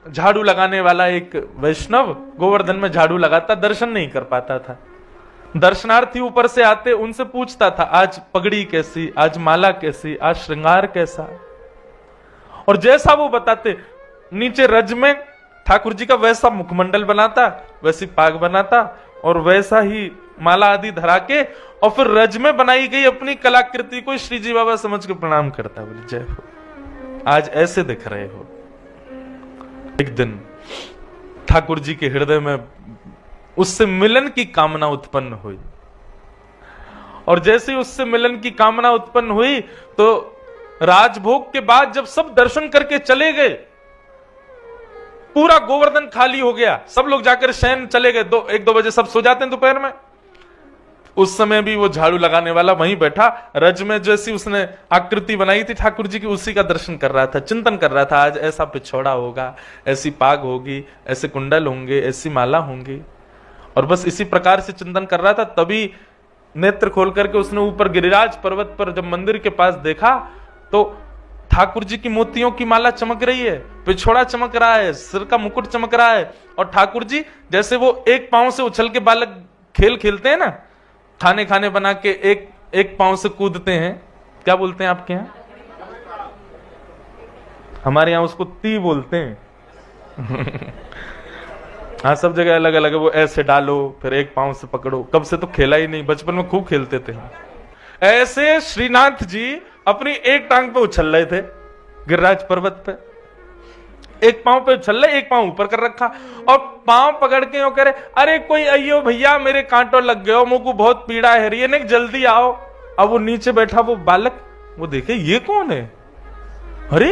झाड़ू लगाने वाला एक वैष्णव गोवर्धन में झाड़ू लगाता, दर्शन नहीं कर पाता था। दर्शनार्थी ऊपर से आते, उनसे पूछता था आज पगड़ी कैसी, आज माला कैसी, आज श्रृंगार कैसा। और जैसा वो बताते, नीचे रज में ठाकुर जी का वैसा मुखमंडल बनाता, वैसी पाग बनाता और वैसा ही माला आदि धरा के, और फिर रज में बनाई गई अपनी कलाकृति को श्री जी बाबा समझ के प्रणाम करता। बोले जय हो, आज ऐसे दिख रहे हो। एक दिन ठाकुर जी के हृदय में उससे मिलन की कामना उत्पन्न हुई, और जैसे उससे मिलन की कामना उत्पन्न हुई तो राजभोग के बाद जब सब दर्शन करके चले गए, पूरा गोवर्धन खाली हो गया, सब लोग जाकर शयन चले गए। 1-2 बजे सब सो जाते हैं दोपहर में। उस समय भी वो झाड़ू लगाने वाला वहीं बैठा, रज में जैसी उसने आकृति बनाई थी ठाकुर जी की, उसी का दर्शन कर रहा था, चिंतन कर रहा था। आज ऐसा पिछोड़ा होगा, ऐसी पाग होगी, ऐसे कुंडल होंगे, ऐसी माला होंगी, और बस इसी प्रकार से चिंतन कर रहा था। तभी नेत्र खोल करके उसने ऊपर गिरिराज पर्वत पर जब मंदिर के पास देखा तो ठाकुर जी की मोतियों की माला चमक रही है, पिछोड़ा चमक रहा है, सिर का मुकुट चमक रहा है, और ठाकुर जी जैसे वो एक पांव से उछल के बालक खेल खेलते हैं ना, खाने खाने बना के एक पांव से कूदते हैं, क्या बोलते हैं आपके यहाँ? हमारे यहाँ उसको ती बोलते हैं। हाँ, सब जगह अलग अलग है। वो ऐसे डालो, फिर एक पांव से पकड़ो। कब से तो खेला ही नहीं, बचपन में खूब खेलते थे। ऐसे श्रीनाथ जी अपनी एक टांग पे उछल रहे थे गिरिराज पर्वत पे, एक पांव पे उछल रहे, एक पांव ऊपर कर रखा, और पांव पकड़ के कह रहे अरे कोई अयो भैया मेरे कांटों लग गए, मुंह को बहुत पीड़ा है, ये नहीं जल्दी आओ। अब वो नीचे बैठा वो बालक, वो देखे ये कौन है, अरे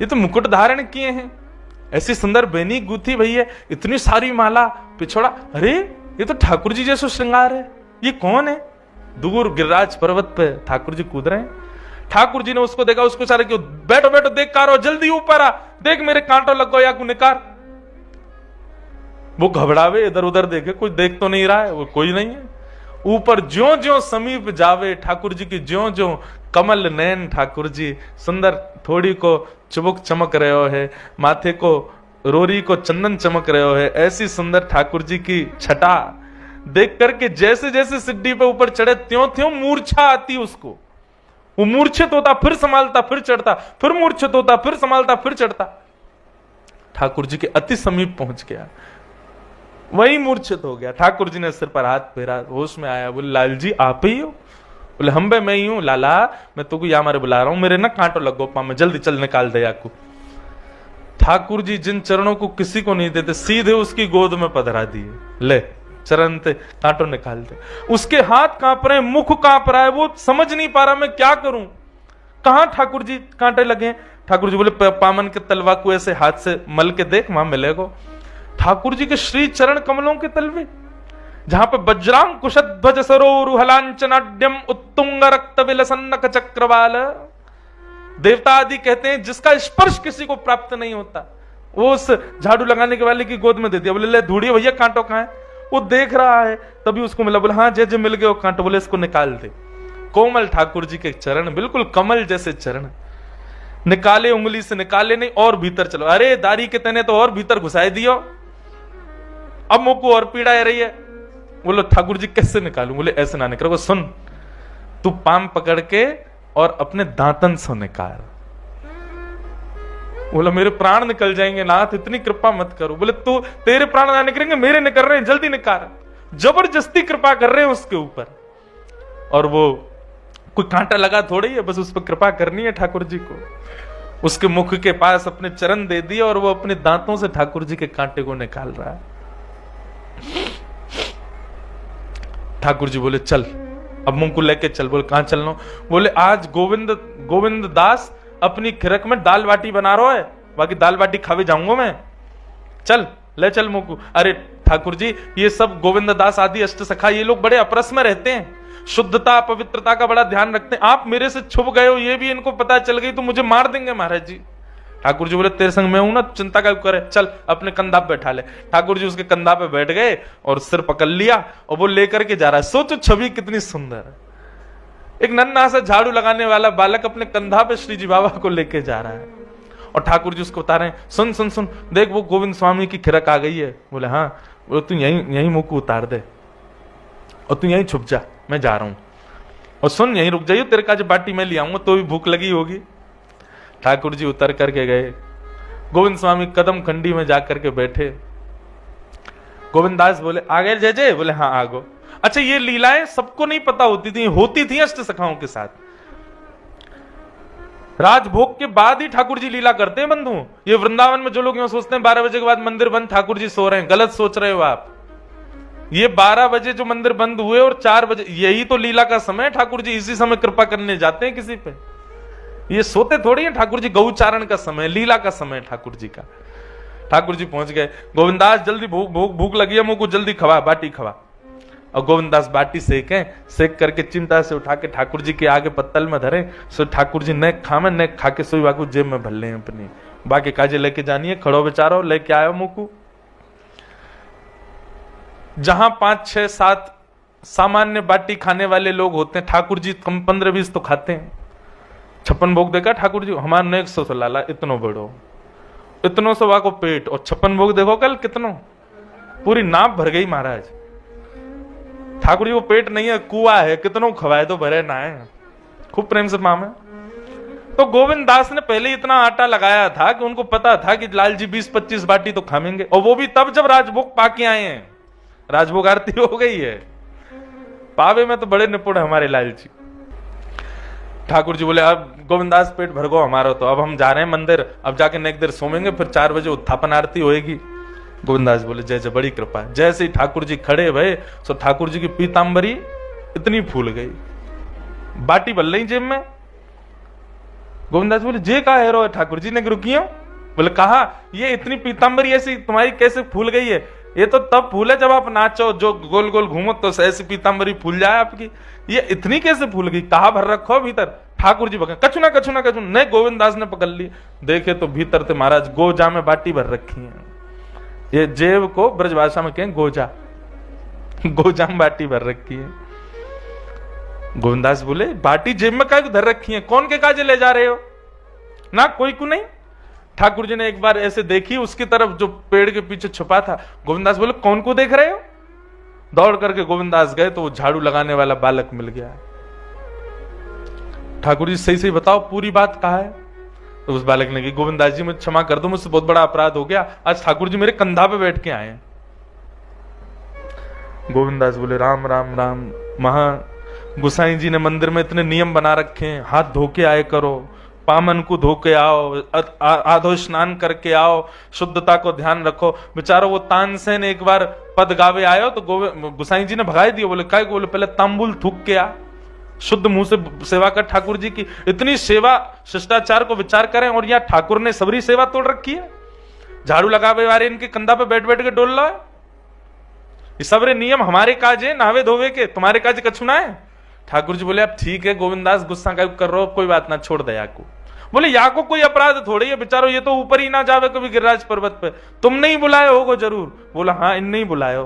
ये तो मुकुट धारण किए हैं, ऐसी सुंदर बेनी गुथी भैया, इतनी सारी माला, पिछोड़ा, अरे ये तो ठाकुर जी जैसा श्रृंगार है, ये कौन है? दूर गिरिराज पर्वत पे ठाकुर जी कूद रहे हैं। ठाकुर जी ने उसको देखा, उसको सारे क्यों, बैठो बैठो, देख कारो, जल्दी ऊपर आ, देख मेरे कांटों लग गो या को निकार। वो घबरावे, इधर उधर देखे, कोई देख तो नहीं रहा है, वो कोई नहीं है। ऊपर ज्यों ज्यों समीप जावे ठाकुर जी की, ज्यों ज्यों कमल नैन ठाकुर जी, सुंदर थोड़ी को चुबुक चमक रहे हो है, माथे को रोरी को चंदन चमक रहे हो है, ऐसी सुंदर ठाकुर जी की छटा देख करके जैसे जैसे सिड्डी पे ऊपर चढ़े त्यों त्यों मूर्छा आती उसको। वो मूर्छित होता, फिर संभालता, फिर चढ़ता, फिर मूर्छित होता, फिर संभालता, फिर चढ़ता। ठाकुर जी के अति समीप पहुंच गया, वही मूर्छित हो गया। ठाकुर जी ने सिर पर हाथ फेरा, होश में आया, बोले लाल जी आप ही हो? बोले हम बे मैं ही हूं लाला, मैं तुझको यहाँ मारे बुला रहा हूं, मेरे ना कांटो लगो पाँव में, जल्दी चल निकाल दे याकू। ठाकुर जी जिन चरणों को किसी को नहीं देते, सीधे उसकी गोद में पधरा दिए, ले चरण ते कांटो निकाल दे। उसके हाथ कांप रहे, मुख कांप रहा है, वो समझ नहीं पा रहा मैं क्या करूं, कहां ठाकुर जी कांटे लगे। ठाकुर जी बोले पामन के तलवा को ऐसे हाथ से मल के देख, वहां मिलेगा। ठाकुर जी के श्री चरण कमलों के तलवे, जहां पे वज्रांग कुशध्वज सरोरुहलांचनाड्यम उत्तुंग रक्त विलसन्नक चक्रवाल, देवता आदि कहते हैं जिसका स्पर्श किसी को प्राप्त नहीं होता, वो उस झाड़ू लगाने के वाले की गोद में दे दिया। बोले ले धूड़िए भैया कांटो कहां है? वो देख रहा है, तभी उसको मिला। बोले हाँ जय जय मिल गए वो कांटो। बोले इसको निकाल दे। कोमल ठाकुर जी के चरण, बिल्कुल कमल जैसे चरण, निकाले, उंगली से निकाले नहीं, और भीतर चलो। अरे दाढ़ी के तने तो और भीतर घुसाए दियो, अब मुंह को और पीड़ा रही है। बोलो ठाकुर जी कैसे निकालूं? बोले ऐसे ना निकालो, सुन तू पाम पकड़ के और अपने दांतन से निकाल। बोला मेरे प्राण निकल जाएंगे नाथ, इतनी कृपा मत करो। बोले तू, तेरे प्राण ना निकलेंगे, मेरे निकल रहे हैं, जल्दी निकाल। जबरदस्ती कृपा कर रहे हैं उसके ऊपर, और वो कोई कांटा लगा थोड़ी है, बस उस पर कृपा करनी है ठाकुर जी को। उसके मुख के पास अपने चरण दे दिए, और वो अपने दांतों से ठाकुर जी के कांटे को निकाल रहा है। ठाकुर जी बोले चल, अब मुंह को लेके चल। बोले कहां चलना? बोले आज गोविंद दास अपनी खिरक में दाल बाटी बना रहा है, बाकी दाल बाटी खावे जाऊंगा मैं, चल ले चल मुंह को। अरे ठाकुर जी ये सब गोविंद दास आदि अष्ट सखा, ये लोग बड़े अपरस में रहते हैं, शुद्धता पवित्रता का बड़ा ध्यान रखते हैं, आप मेरे से छुप गए हो, ये भी इनको पता चल गई तो मुझे मार देंगे महाराज जी। ठाकुर जी बोले तेरे संग मैं हूं ना, चिंता क्या करे, चल अपने कंधा पे बैठा ले। ठाकुर जी उसके कंधा पे बैठ गए और सिर पकड़ लिया, और वो लेकर के जा रहा है। सोचो छवि कितनी सुंदर है, एक नन्हा सा झाड़ू लगाने वाला बालक अपने कंधा पे श्री जी बाबा को लेके जा रहा है, और ठाकुर जी उसको बता रहे हैं, सुन सुन सुन, देख वो गोविंद स्वामी की खिरक आ गई है। बोले हाँ। बोले तू यहीं मुंह को उतार दे और तू यहीं छुप जा, मैं जा रहा हूं, और सुन यहीं रुक जाइए, तेरे का जो बाटी मैं ले आऊंगा, तो भी भूख लगी होगी। ठाकुर जी उतर करके गए। गोविंद स्वामी कदम खंडी में जाकर के बैठे। गोविंददास बोले आ गए जय जय? बोले हाँ आ गो। अच्छा, ये लीलाएं सबको नहीं पता होती थी अष्ट सखाओं के साथ। राजभोग के बाद ही ठाकुर जी लीला करते हैं बंधु। ये वृंदावन में जो लोग यूं सोचते हैं 12 बजे के बाद मंदिर बंद, ठाकुर जी सो रहे हैं, गलत सोच रहे हो आप। ये 12 बजे जो मंदिर बंद हुए और 4 बजे, यही तो लीला का समय। ठाकुर जी इसी समय कृपा करने जाते हैं किसी पे। ये सोते थोड़ी है ठाकुर जी, गौचारण का समय, लीला का समय ठाकुर जी का। ठाकुर जी पहुंच गए। गोविंदास जल्दी भूख लगी है, मुंह को जल्दी खवा, बाटी खवा। और गोविंदास बाटी सेक करके चिमटा से उठा के ठाकुर जी के आगे पत्तल में धरे। सो ठाकुर जी ने खामे ने खा के सोई वाकू जेब में भर ले अपनी, बाकी काजे लेके जानी है, खड़ो बेचारो लेके आयो मुंह को। जहां 5, 6, 7 सामान्य बाटी खाने वाले लोग होते हैं, ठाकुर जी कम 15-20 तो खाते हैं। 56 भोग देखा ठाकुर जी, हमारे ने 100 लाला, इतनो बड़ो, इतनो सवा को पेट, और 56 भोग देखो कल कितनो, पूरी नाप भर गई महाराज। ठाकुर जी को पेट नहीं है, कुआ है, कितनो खवाए तो भरे ना है, खूब प्रेम से मामे। तो गोविंद दास ने पहले इतना आटा लगाया था कि उनको पता था कि लाल जी 20-25 बाटी तो खाएंगे, और वो भी तब जब राजभोग पाके आए हैं। राजभोग आरती हो गई है, पावे में तो बड़े निपुण है हमारे लाल जी। ठाकुर जी बोले अब गोविंदास पेट भर गो हमारा, तो अब हम जा रहे हैं मंदिर, अब जाके नेक देर सोमेंगे, फिर 4 बजे उत्थापन आरती होएगी। गोविंदास बोले जय जय, बड़ी कृपा। जैसे ही ठाकुर जी खड़े भये, सो ठाकुर जी की पीतांबरी इतनी फूल गई, बाटी बल रही जेब में। गोविंदास बोले जे का है रो? ठाकुर जी ने रुकियो। बोले कहा ये इतनी पीतांबरी ऐसी तुम्हारी कैसे फूल गई है? ये तो तब फूले जब आप नाचो, जो गोल गोल घूमो तो ऐसी पीतांबरी फूल जाए आपकी, ये इतनी कैसे फूल गई? कहा भर रखो भीतर? ठाकुर जी बके कछु ना कछु ना कछु नहीं। गोविंदास ने पकड़ ली, देखे तो भीतर थे महाराज गोजा में बाटी भर रखी है। ये जेब को ब्रजभाषा में कहें गोजा, गोजा में बाटी भर रखी है। गोविंदास बोले बाटी जेब में काय धर रखी है, कौन के काजे ले जा रहे हो? ना कोई को नहीं। ठाकुर जी ने एक बार ऐसे देखी उसकी तरफ जो पेड़ के पीछे छुपा था। गोविंदास बोले कौन को देख रहे हो? दौड़ करके गोविंदास गए तो वो झाड़ू लगाने वाला बालक मिल गया। ठाकुर जी सही सही बताओ पूरी बात कहा है? तो उस बालक ने कहा गोविंदास जी मुझे क्षमा कर दो, मुझसे बहुत बड़ा अपराध हो गया, आज ठाकुर जी मेरे कंधा पे बैठ के आए हैं। गोविंदास बोले राम राम राम, महा गुसाई जी ने मंदिर में इतने नियम बना रखे हैं, हाथ धो के आए करो, पामन को धो के आओ, आधो स्नान करके आओ, शुद्धता को ध्यान रखो। बेचारो वो तानसेन एक बार पद गावे आयो तो गुसाई जी ने भगाई दिया। बोले काय? बोले पहले तांबुल थूक के आ, शुद्ध मुंह से सेवा कर ठाकुर जी की। इतनी सेवा शिष्टाचार को विचार करें, और यहाँ ठाकुर ने सबरी सेवा तोड़ रखी है। झाड़ू लगावे वाले इनके कंधा पे बैठ बैठ के डोल रहा है। ये सबरे नियम हमारे काज है नहावे धोवे के, तुम्हारे काज कछु ना है। ठाकुर जी बोले अब ठीक है गोविंदास, गुस्सा कर रहे हो, कोई बात ना, छोड़ दे याको। बोले याको कोई अपराध थोड़ी है, बेचारो ये तो ऊपर ही ना जावे कभी गिरिराज पर्वत पे, तुमने ही बुलाए होगो जरूर। बोला हाँ इन नहीं बुलाए हो।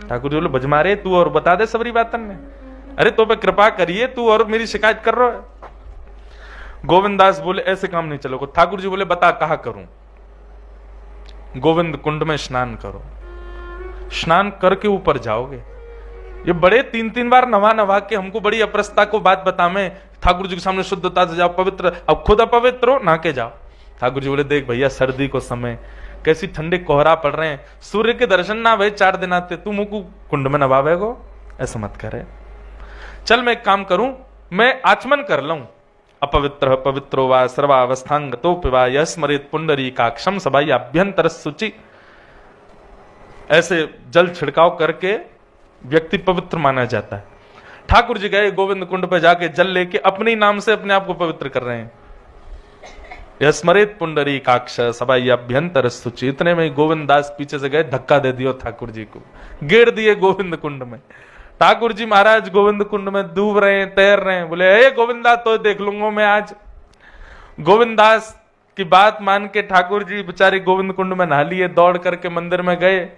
ठाकुर जी बोले बजमारे तू और बता दे सबरी बातन ने, अरे तो पे कृपा करिए, तू और मेरी शिकायत कर रहा है। गोविंदास बोले ऐसे काम नहीं चलोगे। ठाकुर जी बोले बता कहा करूं? गोविंद कुंड में स्नान करो, स्नान करके ऊपर जाओगे। ये बड़े 3-3 बार नवा के हमको बड़ी अपरसता को बात बता में ठाकुर जी के सामने शुद्धता से जाओ, पवित्र, अब खुद अपवित्र हो, नहा के जाओ। ठाकुर जी बोले देख भैया सर्दी को समय, कैसी ठंडे कोहरा पड़ रहे हैं, सूर्य के दर्शन ना भय 4 दिन आते, तू मुझको कुंड में नवावेगो? ऐसा मत करे। चल मैं एक काम करूं, मैं आचमन कर लूं। अपवित्र पवित्रो वा सर्वावस्थांगतो पिवा यह स्मरेत पुंडरीकाक्षम सबाई अभ्यंतर शुचि। ऐसे जल छिड़काव करके व्यक्ति पवित्र माना जाता है। ठाकुर जी गए गोविंद कुंड पर जाके जल लेके अपने नाम से अपने आप को पवित्र कर रहे हैं। यह स्मरेत पुंडरीकाक्ष सबाई अभ्यंतर शुचि। इतने में गोविंद दास पीछे से गए, धक्का दे दियो ठाकुर जी को, गिर दिए गोविंद कुंड में। ठाकुर जी महाराज गोविंद कुंड में डूब रहे हैं, तैर रहे हैं। बोले हे गोविंदास तो देख लूंगा मैं आज। गोविंदास की बात मान के ठाकुर जी बेचारे गोविंद कुंड में नहा लिए, दौड़ करके मंदिर में गए।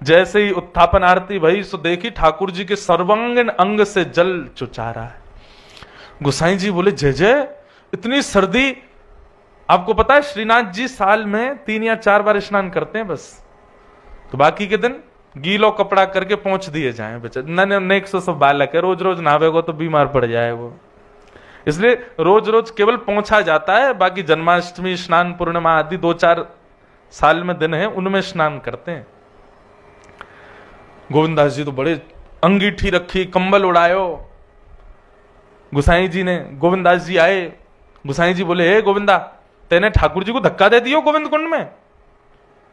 जैसे ही उत्थापन आरती भई सो देखी ठाकुर जी के सर्वांगीण अंग से जल चुचा रहा है। गुसाई जी बोले जय जय, इतनी सर्दी आपको पता है श्रीनाथ जी साल में 3 या 4 बार स्नान करते हैं बस, तो बाकी के दिन गीलो कपड़ा करके पहुंच दिए जाए बच्चे। नेक सो सब बालक है, रोज रोज नहावेगो तो बीमार पड़ जाए वो, इसलिए रोज रोज केवल पहुंचा जाता है। बाकी जन्माष्टमी, स्नान पूर्णिमा आदि 2-4 साल में दिन है, उनमें स्नान करते हैं। गोविंदास जी तो बड़े अंगीठी रखी, कंबल उड़ायो। गुसाई जी ने, गोविंदास जी आए, गुसाई जी बोले, हे गोविंदा, तेने ठाकुर जी को धक्का दे दियो गोविंद कुंड में?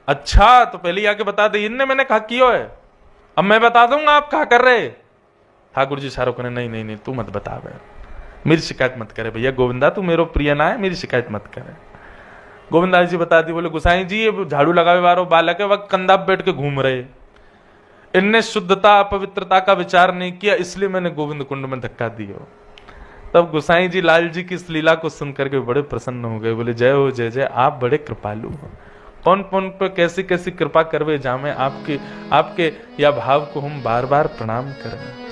अच्छा, तो पहले ही आके बता दे, इनने मैंने कहा कियो है, अब मैं बता दूंगा आप कहा कर रहे। ठाकुर जी सारो कहने, नहीं नहीं नहीं, तू मत बता बे, मेरी शिकायत मत करे भैया गोविंदा, तू मेरो प्रिय ना है, मेरी शिकायत मत करे। गोविंदास जी बता दी, बोले गुसाई जी ये झाड़ू लगावे वालों बालक है, वक्त कंधा पे बैठ के घूम रहे, इनने शुद्धता पवित्रता का विचार नहीं किया, इसलिए मैंने गोविंद कुंड में धक्का दिया। तब गुसाई जी लाल जी की इस लीला को सुनकर के बड़े प्रसन्न हो गए, बोले जय हो जय जय, आप बड़े कृपालु हो, कौन कौन पे कैसी कैसी कृपा करवे जामे, आपके या भाव को हम बार बार प्रणाम करें।